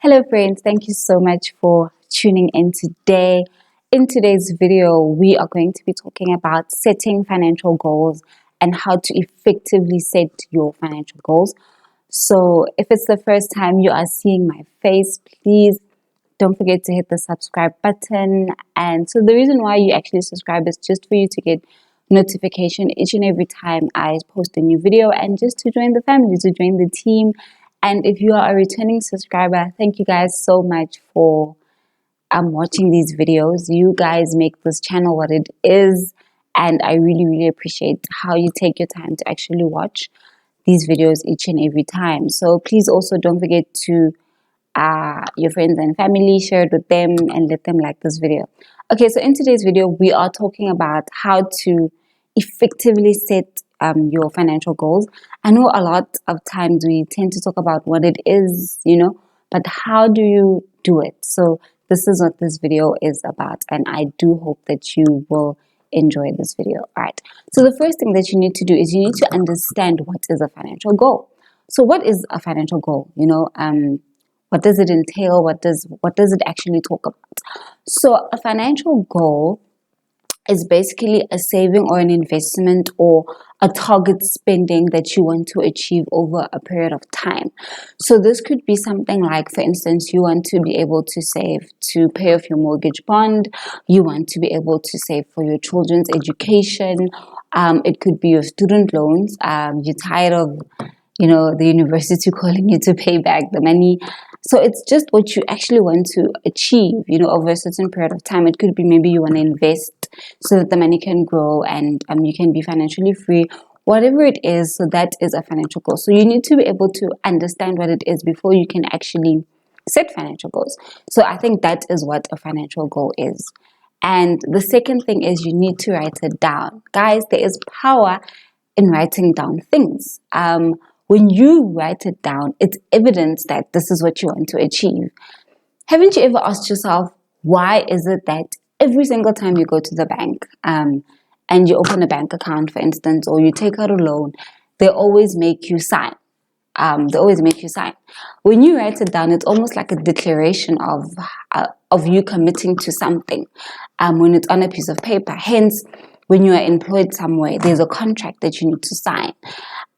Hello friends, thank you so much for tuning in today. In today's video, we are going to be talking about setting financial goals and how to effectively set your financial goals. So if it's the first time you are seeing my face, please don't forget to hit the subscribe button. And so the reason why you actually subscribe is just for you to get notification each and every time I post a new video and just to join the family, to join the team. And if you are a returning subscriber, thank you guys so much for watching these videos. You guys make this channel what it is, and I really appreciate how you take your time to actually watch these videos each and every time. So please also don't forget to your friends and family, share it with them and let them like this video. Okay, so in today's video we are talking about how to effectively set your financial goals. I know a lot of times we tend to talk about what it is, but how do you do it? So this is what this video is about, and I do hope that you will enjoy this video. All right, so the first thing that you need to do is you need to understand what is a financial goal. So what is a financial goal? What does it entail? What does it actually talk about? So a financial goal is basically a saving or an investment or a target spending that you want to achieve over a period of time. So this could be something like, for instance, you want to be able to save to pay off your mortgage bond. You want to be able to save for your children's education. It could be your student loans. You're tired of the university calling you to pay back the money. So it's just what you actually want to achieve, over a certain period of time. It could be maybe you want to invest so that the money can grow and you can be financially free. Whatever it is, so that is a financial goal. So you need to be able to understand what it is before you can actually set financial goals. So I think that is what a financial goal is. And the second thing is you need to write it down. Guys, there is power in writing down things. When you write it down, it's evidence that this is what you want to achieve. Haven't you ever asked yourself, why is it that every single time you go to the bank and you open a bank account, for instance, or you take out a loan, they always make you sign. When you write it down, it's almost like a declaration of you committing to something when it's on a piece of paper. Hence, when you are employed somewhere, there's a contract that you need to sign.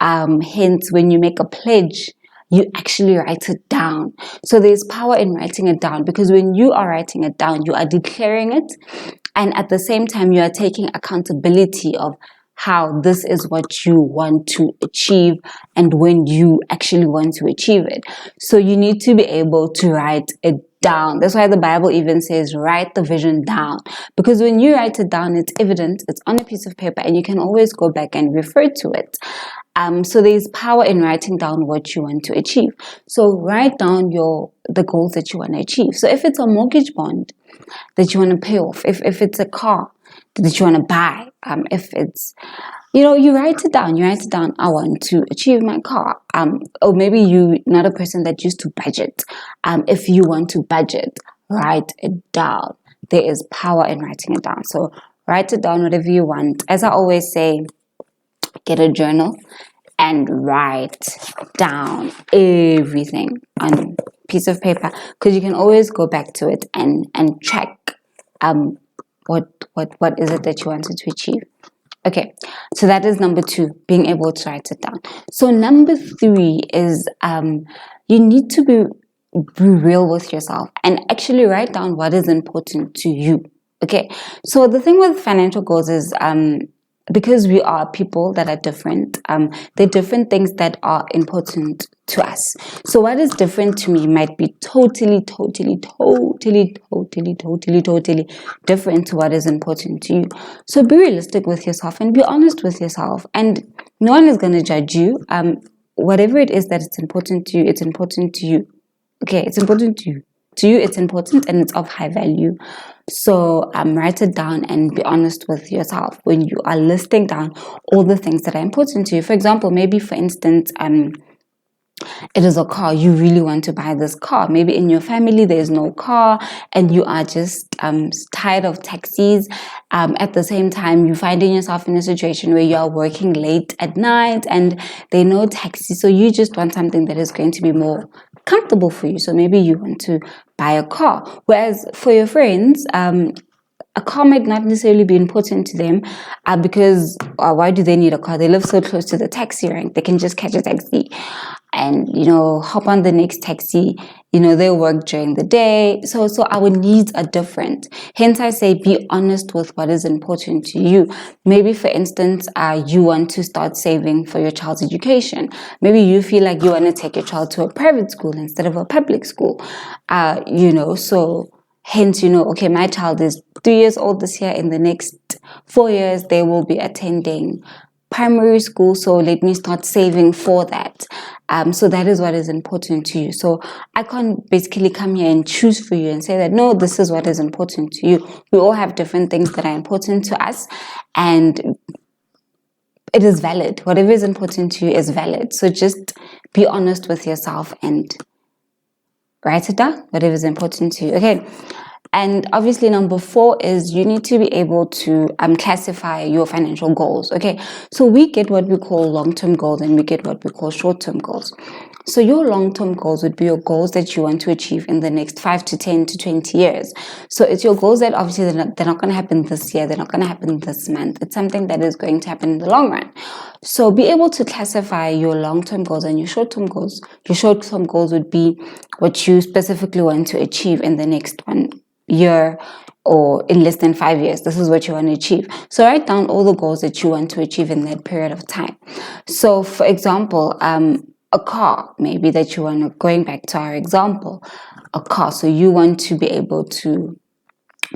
Hence, when you make a pledge, you actually write it down. So there's power in writing it down, because when you are writing it down, you are declaring it, and at the same time, you are taking accountability of how this is what you want to achieve and when you actually want to achieve it. So you need to be able to write it down. That's why the Bible even says write the vision down, because when you write it down, it's evident, it's on a piece of paper, and you can always go back and refer to it. So there's power in writing down what you want to achieve. So write down the goals that you want to achieve. So if it's a mortgage bond that you want to pay off, if it's a car that you want to buy, if it's, you write it down. I want to achieve my car. Or maybe you're not a person that used to budget. If you want to budget, write it down. There is power in writing it down. So write it down, whatever you want. As I always say, get a journal and write down everything on a piece of paper, because you can always go back to it and track what is it that you wanted to achieve. Okay, so that is number 2, being able to write it down. So number 3 is you need to be real with yourself and actually write down what is important to you. Okay, so the thing with financial goals is because we are people that are different, there are different things that are important to us. So what is different to me might be totally different to what is important to you. So be realistic with yourself and be honest with yourself, and no one is going to judge you. Whatever it is that it's important to you, it's important to you. Okay, it's important to you. To you, it's important and it's of high value. So write it down and be honest with yourself when you are listing down all the things that are important to you. For example, maybe for instance, it is a car. You really want to buy this car. Maybe in your family there is no car and you are just tired of taxis. At the same time, you're finding yourself in a situation where you are working late at night and there are no taxis. So you just want something that is going to be more comfortable for you. So maybe you want to buy a car. Whereas for your friends, a car might not necessarily be important to them because why do they need a car? They live so close to the taxi rank. They can just catch a taxi and, hop on the next taxi. They work during the day. So our needs are different. Hence, I say be honest with what is important to you. Maybe, for instance, you want to start saving for your child's education. Maybe you feel like you want to take your child to a private school instead of a public school. So hence, okay, my child is 3 years old this year. In the next 4 years, they will be attending primary school. So let me start saving for that. So that is what is important to you. So I can't basically come here and choose for you and say that, no, this is what is important to you. We all have different things that are important to us. And it is valid. Whatever is important to you is valid. So just be honest with yourself and write it down, whatever is important to you. Okay. And obviously, number 4 is you need to be able to classify your financial goals. Okay. So we get what we call long-term goals and we get what we call short-term goals. So your long-term goals would be your goals that you want to achieve in the next 5 to 10 to 20 years. So it's your goals that obviously they're not going to happen this year. They're not going to happen this month. It's something that is going to happen in the long run. So be able to classify your long-term goals and your short-term goals. Your short-term goals would be what you specifically want to achieve in the next 1 year or in less than 5 years. This is what you want to achieve. So write down all the goals that you want to achieve in that period of time. So for example, a car, maybe that you want to, going back to our example, a car. So you want to be able to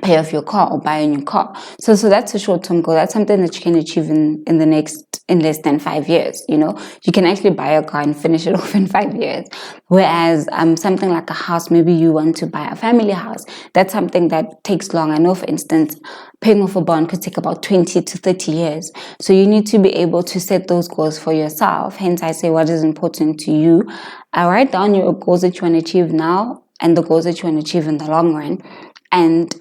pay off your car or buy a new car. So that's a short-term goal. That's something that you can achieve in less than 5 years. You can actually buy a car and finish it off in 5 years. Whereas something like a house, maybe you want to buy a family house. That's something that takes long. I know, for instance, paying off a bond could take about 20 to 30 years. So you need to be able to set those goals for yourself. Hence, I say what is important to you. Write down your goals that you want to achieve now and the goals that you want to achieve in the long run. And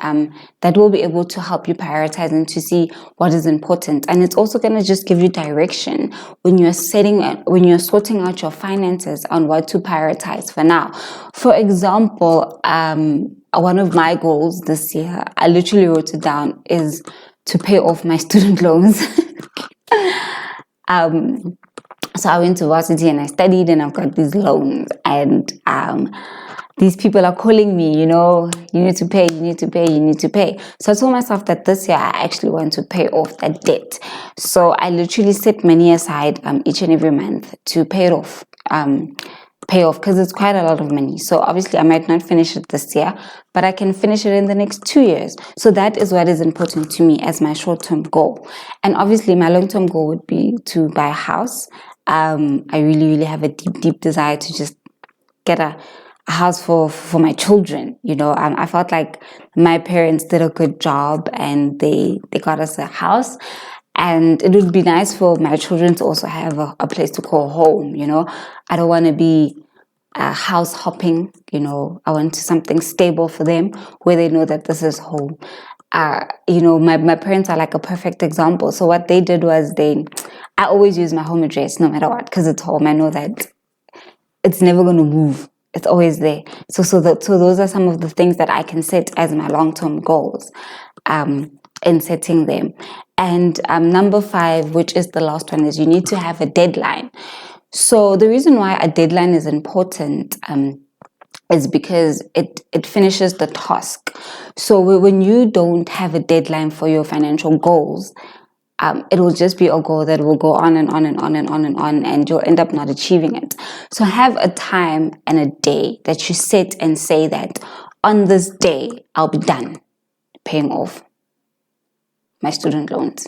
that will be able to help you prioritize and to see what is important. And it's also going to just give you direction when you're sorting out your finances on what to prioritize for now. For example, one of my goals this year, I literally wrote it down, is to pay off my student loans. So I went to varsity and I studied and I've got these loans and these people are calling me, you need to pay, you need to pay, you need to pay. So I told myself that this year I actually want to pay off that debt. So I literally set money aside each and every month to pay it off. Because it's quite a lot of money. So obviously I might not finish it this year, but I can finish it in the next 2 years. So that is what is important to me as my short-term goal. And obviously my long-term goal would be to buy a house. I really, really have a deep, deep desire to just get a house for my children. I felt like my parents did a good job and they got us a house. And it would be nice for my children to also have a place to call home. I don't want to be house hopping. I want something stable for them where they know that this is home. My parents are like a perfect example. So what they did was I always use my home address no matter what, because it's home. I know that it's never going to move. It's always there. So those are some of the things that I can set as my long-term goals in setting them. And number 5, which is the last one, is you need to have a deadline. So the reason why a deadline is important is because it finishes the task. So when you don't have a deadline for your financial goals, it will just be a goal that will go on and on and on and on and on, and you'll end up not achieving it. So have a time and a day that you set and say that on this day, I'll be done paying off my student loans.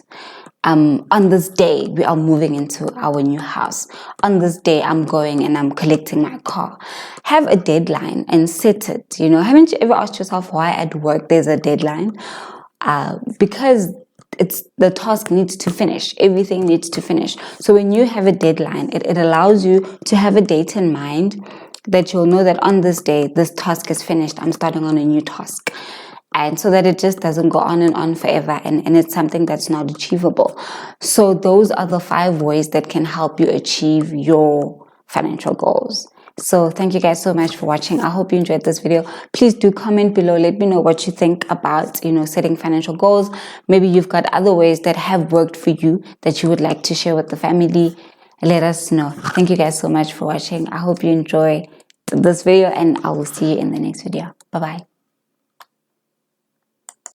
On this day, we are moving into our new house. On this day, I'm going and I'm collecting my car. Have a deadline and set it. Haven't you ever asked yourself why at work there's a deadline? Because the task needs to finish. Everything needs to finish. So when you have a deadline, it allows you to have a date in mind that you'll know that on this day, this task is finished. I'm starting on a new task. And so that it just doesn't go on and on forever, and it's something that's not achievable. So those are the 5 ways that can help you achieve your financial goals. So thank you guys so much for watching. I hope you enjoyed this video. Please do comment below. Let me know what you think about, setting financial goals. Maybe you've got other ways that have worked for you that you would like to share with the family. Let us know. Thank you guys so much for watching. I hope you enjoy this video, and I will see you in the next video. Bye bye.